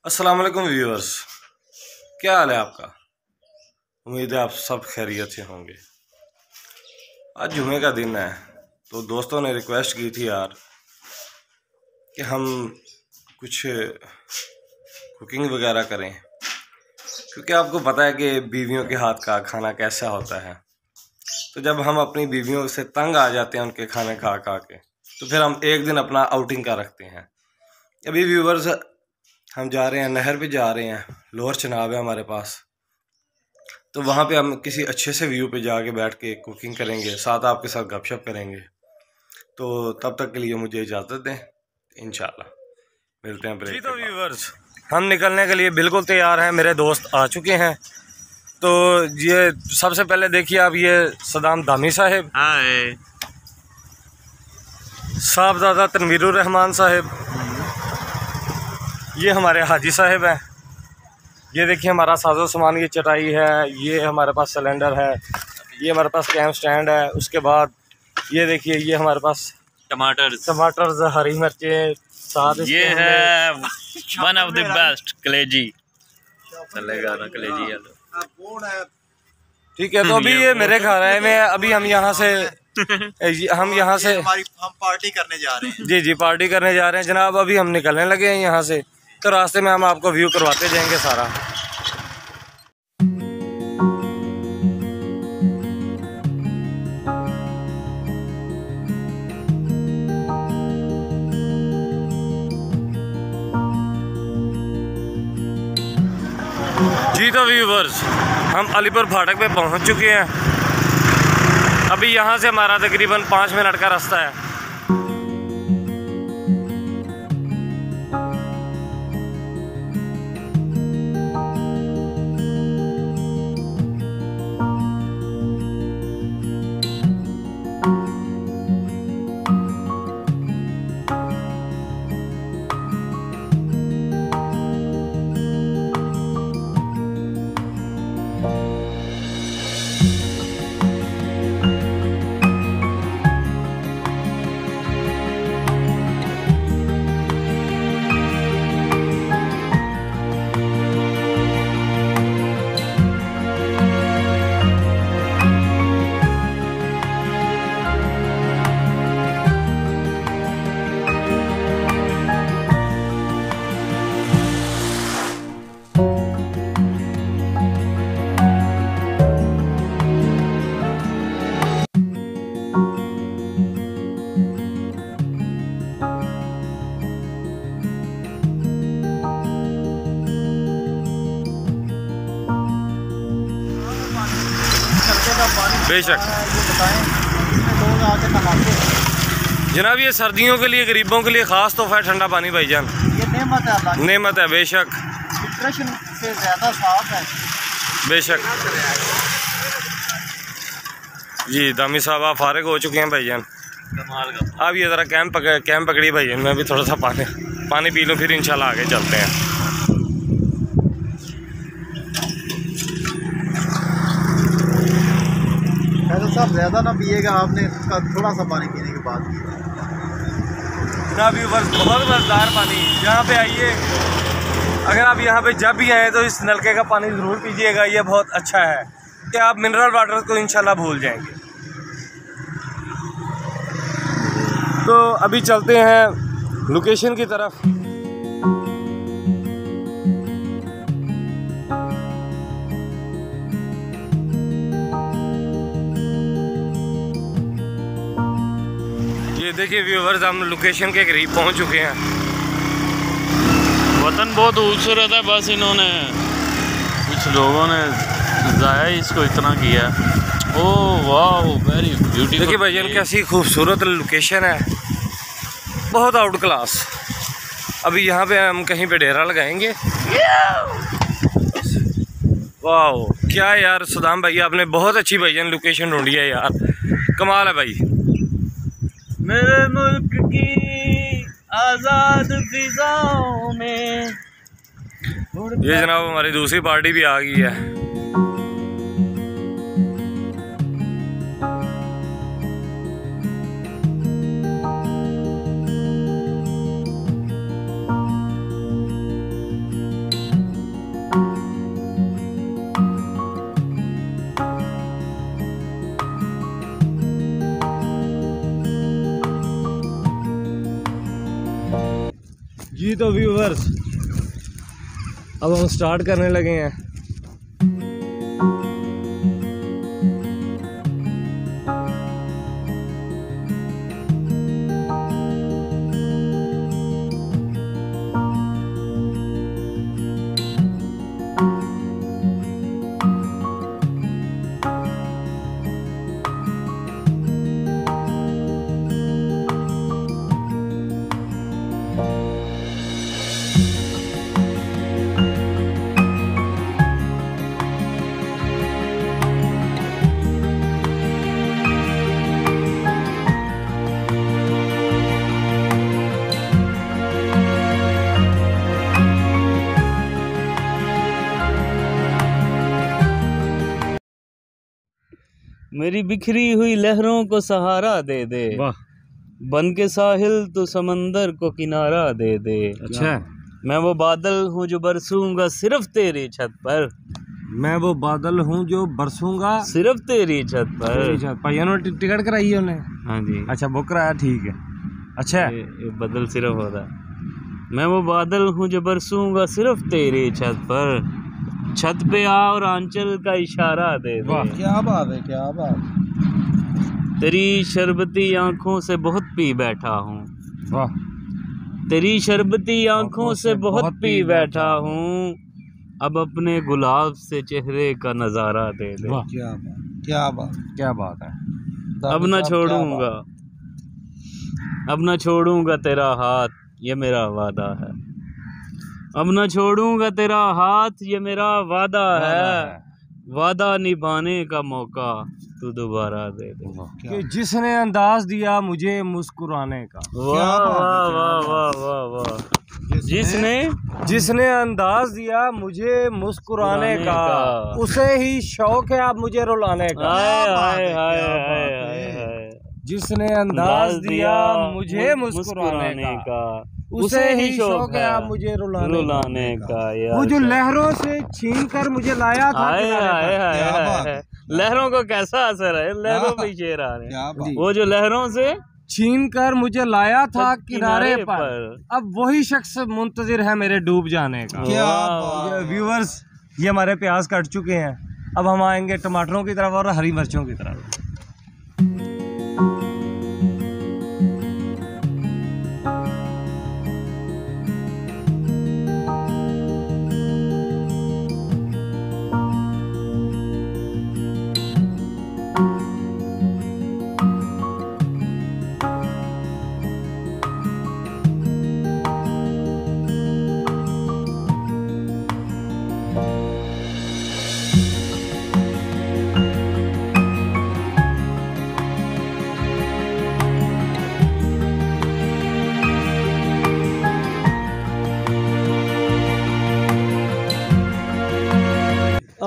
अस्सलाम वालेकुम व्यूअर्स, क्या हाल है आपका। उम्मीद है आप सब खैरियत से होंगे। आज जुमे का दिन है तो दोस्तों ने रिक्वेस्ट की थी यार कि हम कुछ कुकिंग वगैरह करें, क्योंकि आपको पता है कि बीवियों के हाथ का खाना कैसा होता है। तो जब हम अपनी बीवियों से तंग आ जाते हैं उनके खाने खा खा के, तो फिर हम एक दिन अपना आउटिंग का रखते हैं। अभी व्यूअर्स हम जा रहे हैं, नहर पे जा रहे हैं, लोअर चनाब है हमारे पास, तो वहाँ पे हम किसी अच्छे से व्यू पे जाके बैठ के कुकिंग करेंगे, साथ आपके साथ गपशप करेंगे। तो तब तक के लिए मुझे इजाज़त दें, इंशाल्लाह मिलते हैं ब्रेक जी। तो व्यूअर्स हम निकलने के लिए बिल्कुल तैयार हैं, मेरे दोस्त आ चुके हैं। तो ये सबसे पहले देखिए आप, ये सदाम दामी साहिब, साहबजादा तनवीरुर रहमान साहिब, ये हमारे हाजी साहिब हैं। ये देखिए हमारा साजो सामान, ये चटाई है, ये हमारे पास सिलेंडर है, ये हमारे पास कैंप स्टैंड है। उसके बाद ये देखिए ये हमारे पास टमाटर, हरी मिर्चें, साथ ये है वन ऑफ द बेस्ट कलेजी, चलेगा ना कलेजी है तो ठीक है। तो अभी ये मेरे खा रहे हैं, अभी हम यहाँ से हम पार्टी करने जा रहे हैं। जी पार्टी करने जा रहे हैं जनाब। अभी हम निकलने लगे हैं यहाँ से, तो रास्ते में हम आपको व्यू करवाते जाएंगे सारा। जी तो व्यूवर्स हम अलीपुर फाटक पे पहुंच चुके हैं। अभी यहाँ से हमारा तकरीबन 5 मिनट का रास्ता है। बेशक जनाब, ये सर्दियों के लिए, गरीबों के लिए ख़ास तोहफा है ठंडा पानी भाईजान। ये नेमत है, नेमत है बेशक, से ज़्यादा साफ है बेशक। जी दामी साहब आप फारिग हो चुके हैं भाईजान। अब ये ज़रा कैंप पकड़ी भाईजान, मैं भी थोड़ा सा पानी पी लूँ, फिर इंशाल्लाह आगे चलते हैं। साहब ज़्यादा ना पिएगा, आपने थोड़ा सा पानी पीने के बाद जनाब बहुत मज़ेदार पानी। यहाँ पे आइए, अगर आप यहाँ पे जब भी आए तो इस नलके का पानी ज़रूर पीजिएगा। ये बहुत अच्छा है कि आप मिनरल वाटर को इंशाल्लाह भूल जाएंगे। तो अभी चलते हैं लोकेशन की तरफ। ये देखिए व्यूअर्स हम लोकेशन के करीब पहुंच चुके हैं। वतन बहुत खूबसूरत है, बस इन्होंने कुछ लोगों ने ज़ाया इसको इतना किया। ओह वाह, वेरी ब्यूटीफुल। देखिए भाईजान कैसी खूबसूरत लोकेशन है, बहुत आउट क्लास। अभी यहाँ पे हम कहीं पे डेरा लगाएंगे। वाह क्या यार सदाम भाई, आपने बहुत अच्छी भाईजान लोकेशन ढूंढी है यार, कमाल है भाई। मेरे मुल्क की आज़ाद फिजाओं में। ये जनाब हमारी दूसरी पार्टी भी आ गई है। जी तो व्यूवर्स, अब हम स्टार्ट करने लगे हैं। मेरी बिखरी हुई लहरों को सहारा दे दे, वाह, बन के साहिल तो समंदर को किनारा दे दे। अच्छा। मैं वो बादल हूँ जो बरसूंगा सिर्फ तेरी छत पर, मैं वो बादल हूँ जो बरसूंगा सिर्फ तेरी छत पर। भैया ने टिकट कराई है उन्हें? हाँ जी, अच्छा, बुक कराया, ठीक है। अच्छा, ये बदल सिर्फ होता है। मैं वो बादल हूँ जो बरसूंगा सिर्फ तेरी छत पर, छत पे आ और आंचल का इशारा दे दे। क्या बात है, क्या बात। तेरी शरबती आंखों से बहुत पी बैठा हूँ, वाह, तेरी शरबती आंखों से बहुत पी बैठा हूँ, अब अपने गुलाब से चेहरे का नजारा दे दे। वाह, क्या बात, क्या बात, क्या बात है। अब ना छोड़ूंगा, अब ना छोड़ूंगा तेरा हाथ, ये मेरा वादा है। अब ना छोड़ूंगा तेरा हाथ, ये मेरा वादा है। वादा निभाने का मौका तू दोबारा दे दे। कि जिसने अंदाज दिया मुझे मुस्कुराने का। वाह वाह वाह वाह वाह वाह। जिसने अंदाज दिया मुझे मुस्कुराने का, उसे ही शौक है अब मुझे रुलाने का। हाय हाय हाय हाय हाय। जिसने अंदाज दिया मुझे मुस्कुराने का, उसे ही शौक है अब मुझे रुलाने का। वो जो लहरों से छीन कर मुझे लाया था। लहरों को कैसा असर है, लहरों पे शेर आ रहे हैं। वो जो लहरों से छीन कर मुझे लाया था किनारे पर, अब वही शख्स मुंतजिर है मेरे डूब जाने का। व्यूअर्स, ये हमारे प्याज कट चुके हैं, अब हम आएंगे टमाटरों की तरफ और हरी मिर्चों की तरफ।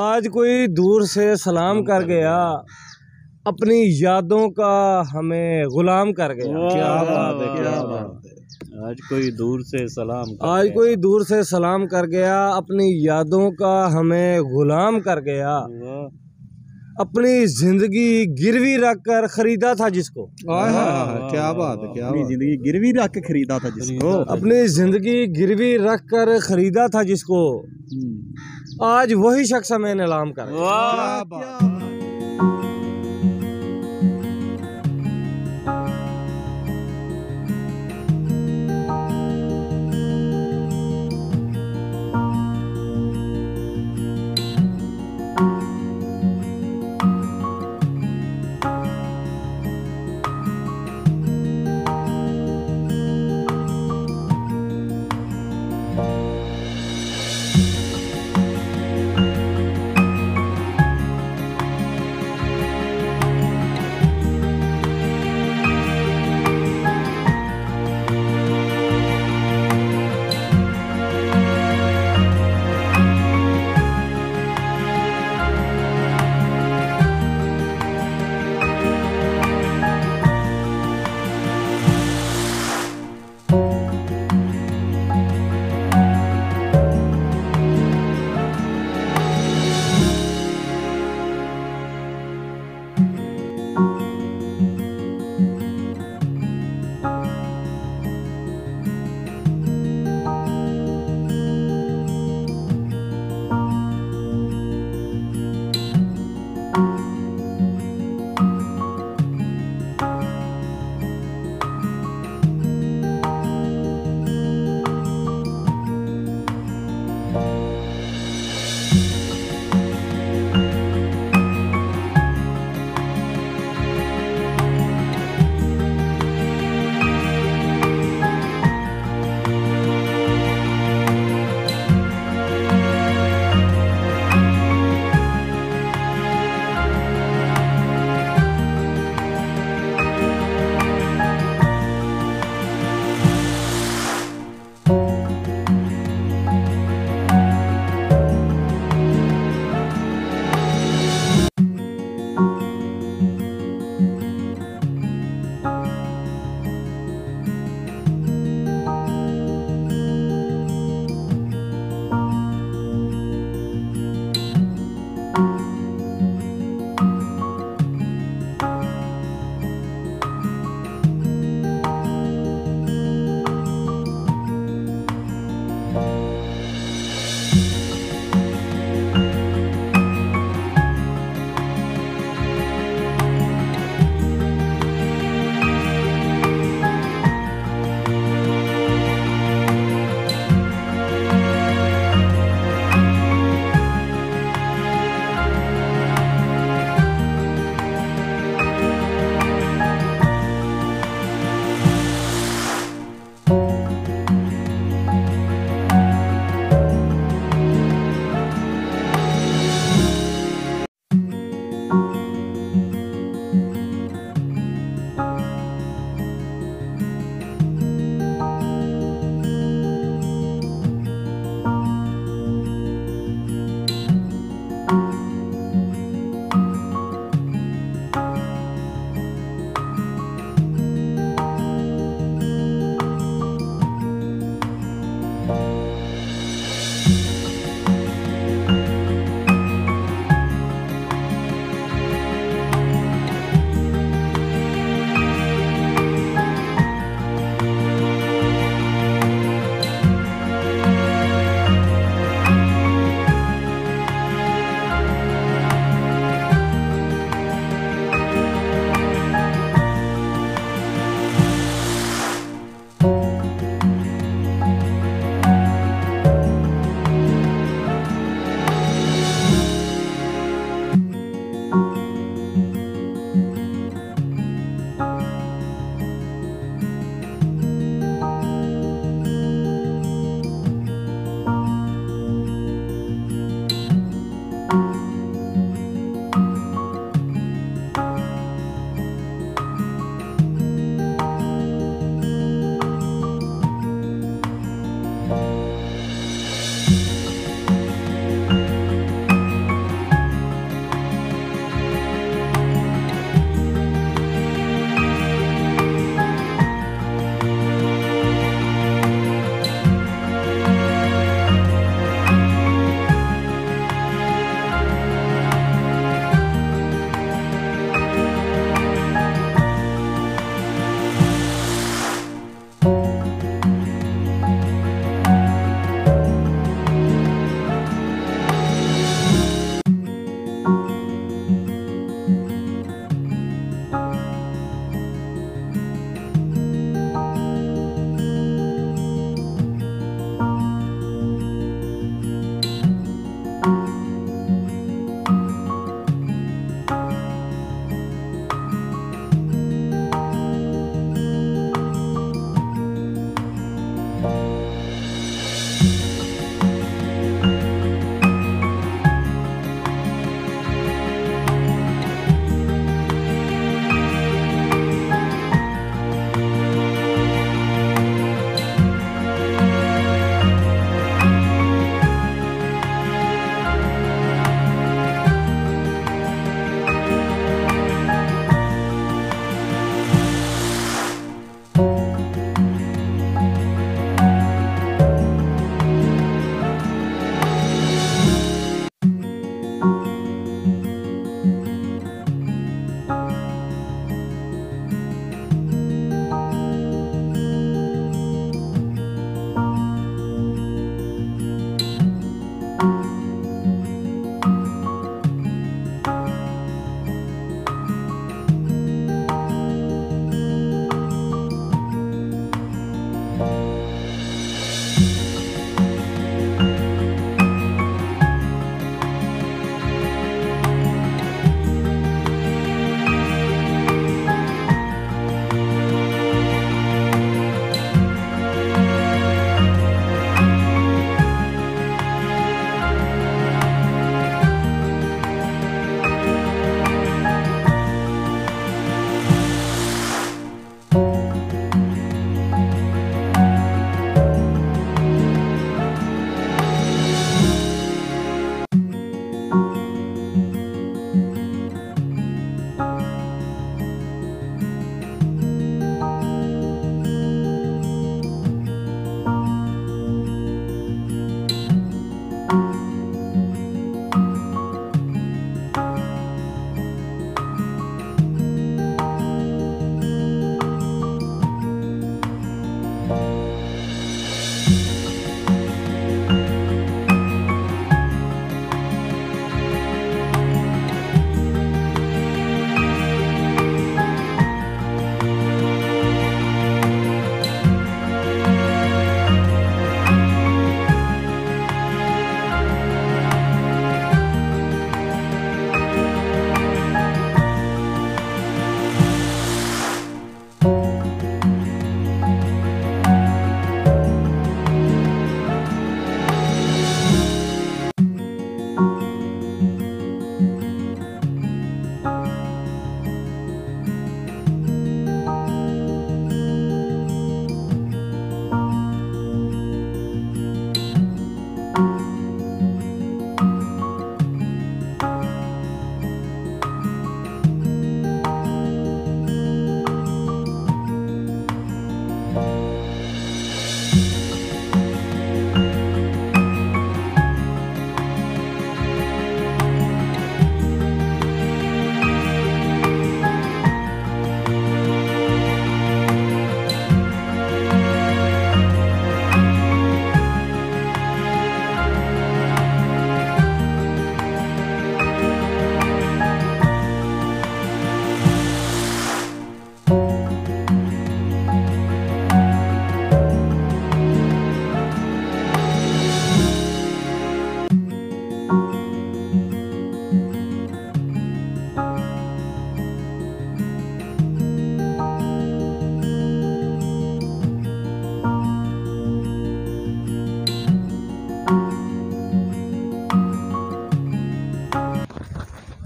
आज कोई दूर से सलाम कर गया, अपनी यादों का हमें गुलाम कर गया। क्या बात है, क्या बात है। आज कोई दूर से सलाम कर आज कोई दूर से सलाम कर गया, अपनी यादों का हमें गुलाम कर गया। अपनी जिंदगी गिरवी रख कर खरीदा था जिसको। क्या बात है, क्या अपनी जिंदगी गिरवी रख के खरीदा था जिसको। अपनी जिंदगी गिरवी रख कर खरीदा था जिसको, आज वही शख्स हमें नीलाम कर गया।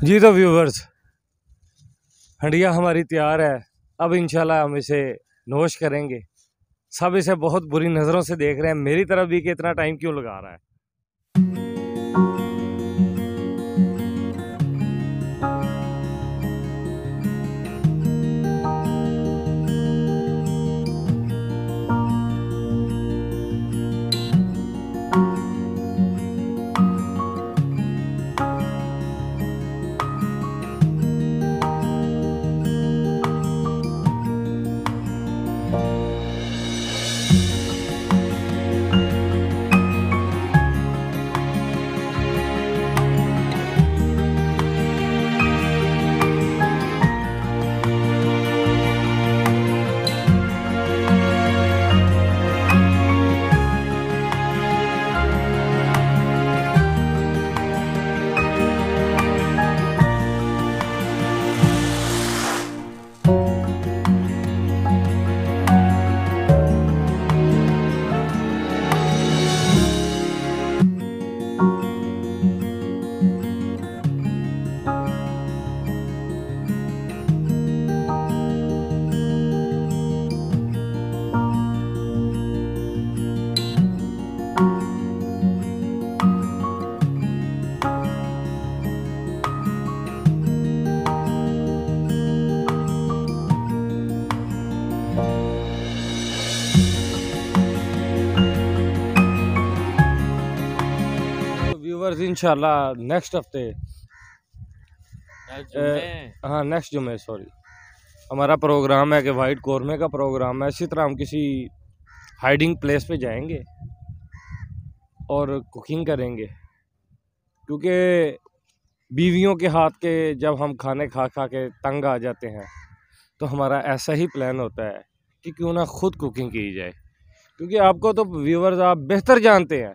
जी तो व्यूवर्स, हंडिया हमारी तैयार है। अब इंशाल्लाह हम इसे नोश करेंगे। सब इसे बहुत बुरी नज़रों से देख रहे हैं, मेरी तरफ भी कि इतना टाइम क्यों लगा रहा है। व्यूवर्स, इंशाल्लाह नेक्स्ट हफ्ते, हाँ नेक्स्ट जुमे सॉरी, हमारा प्रोग्राम है कि वाइट कौरमे का प्रोग्राम है। इसी तरह हम किसी हाइडिंग प्लेस पे जाएंगे और कुकिंग करेंगे, क्योंकि बीवियों के हाथ के जब हम खाने खा खा के तंग आ जाते हैं तो हमारा ऐसा ही प्लान होता है कि क्यों ना खुद कुकिंग की जाए। क्योंकि आपको तो व्यूवर्स आप बेहतर जानते हैं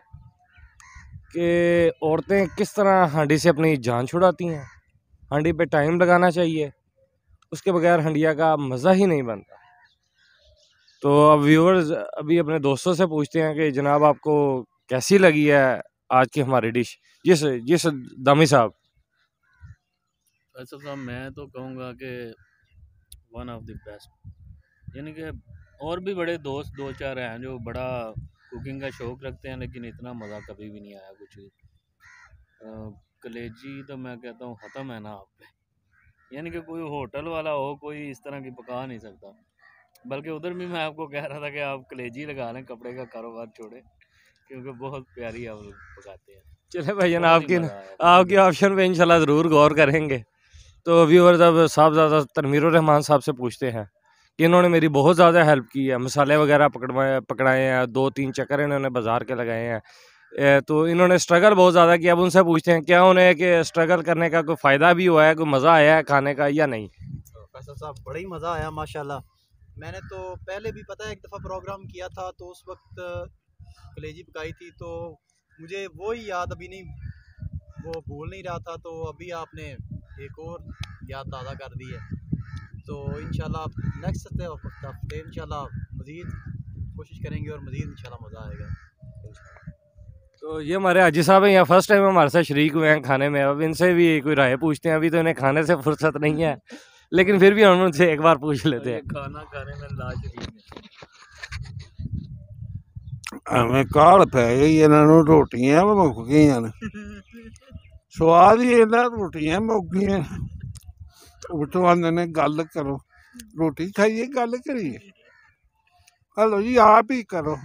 कि औरतें किस तरह हांडी से अपनी जान छुड़ाती हैं। हांडी पे टाइम लगाना चाहिए, उसके बगैर हंडिया का मज़ा ही नहीं बनता। तो अब व्यूवर्स अभी अपने दोस्तों से पूछते हैं कि जनाब आपको कैसी लगी है आज की हमारी डिश। जिस दामी साहब। वैसे तो मैं तो कहूँगा कि वन ऑफ द बेस्ट, यानी कि और भी बड़े दोस्त दो चार हैं जो बड़ा कुकिंग का शौक़ रखते हैं, लेकिन इतना मज़ा कभी भी नहीं आया कुछ भी। कलेजी तो मैं कहता हूँ ख़त्म है ना आप पे, यानी कि कोई होटल वाला हो कोई इस तरह की पका नहीं सकता। बल्कि उधर भी मैं आपको कह रहा था कि आप कलेजी लगा लें, कपड़े का कारोबार छोड़े, क्योंकि बहुत प्यारी आप लोग पकाते हैं। चले भाईजान, आपकी ऑप्शन पे इंशाल्लाह ज़रूर गौर करेंगे। तो व्यूअर्स अब साहबज़ादा तनवीर रहमान साहब से पूछते हैं कि इन्होंने मेरी बहुत ज़्यादा हेल्प की है, मसाले वगैरह पकड़ाए हैं, 2-3 चक्कर इन्होंने बाज़ार के लगाए हैं। तो इन्होंने स्ट्रगल बहुत ज़्यादा किया। अब उनसे पूछते हैं क्या उन्हें कि स्ट्रगल करने का कोई फ़ायदा भी हुआ है, कोई मज़ा आया है खाने का या नहीं। फैसल साहब बड़ा ही मज़ा आया माशाल्लाह। मैंने तो पहले भी पता है एक दफ़ा प्रोग्राम किया था, तो उस वक्त कलेजी पकाई थी, तो मुझे वो ही याद अभी नहीं, वो भूल नहीं रहा था। तो अभी आपने एक और याद ताज़ा कर दी है। तो इंशाल्लाह नेक्स्ट हफ्ते इंशाल्लाह मज़ीद कोशिश करेंगे और मज़ीद इंशाल्लाह मज़ा आएगा। तो ये हमारे हाजी साहब हैं, यहाँ फर्स्ट टाइम हमारे साथ शरीक हुए हैं खाने में। अब इनसे भी कोई राय पूछते हैं। अभी तो इन्हें खाने से फुर्सत नहीं है, लेकिन फिर भी हम उनसे एक बार पूछ लेते हैं। खाना खाने में लाजरीन ਐਵੇਂ ਕਾਲ ਪੈ ਗਈ ਇਹਨਾਂ ਨੂੰ, ਰੋਟੀਆਂ ਮੁੱਕ ਗਈਆਂ ਨੇ। ਸਵਾਦ ਹੀ ਇਹਨਾਂ ਰੋਟੀਆਂ ਮੁੱਕ ਗਈਆਂ। ਉਤੋਂ ਆਂਦੇ ਨੇ ਗੱਲ ਕਰੋ, ਰੋਟੀ ਖਾਈਏ ਗੱਲ ਕਰੀਏ। ਹਲੋ ਜੀ ਆਪ ਹੀ ਕਰੋ।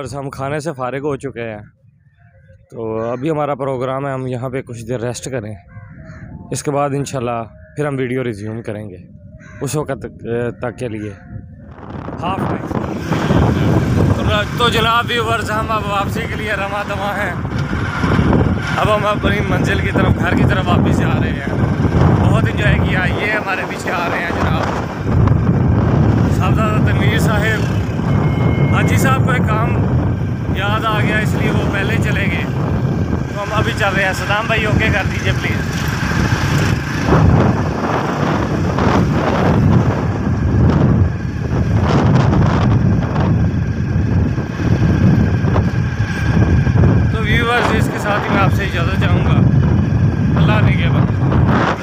हम खाने से फारिग हो चुके हैं, तो अभी हमारा प्रोग्राम है हम यहाँ पे कुछ देर रेस्ट करें। इसके बाद इंशाल्लाह फिर हम वीडियो रिज्यूम करेंगे, उस वक्त तक के लिए हाफ टाइम। तो जनाब व्यूअर्स, हम अब वापसी के लिए रमा दमा हैं। अब हम अपनी मंजिल की तरफ, घर की तरफ वापस जा रहे हैं। बहुत इंजॉय किया। ये हमारे पीछे आ रहे हैं जनाब साहबज़ादा तनवीर साहब। हाजी साहब को एक काम याद आ गया इसलिए वो पहले चले गए। तो हम अभी चल रहे हैं। सदाम भाई ओके कर दीजिए प्लीज़। तो व्यूअर्स इसके साथ ही मैं आपसे इजाज़त चाहूँगा। अल्लाह ने के बाद।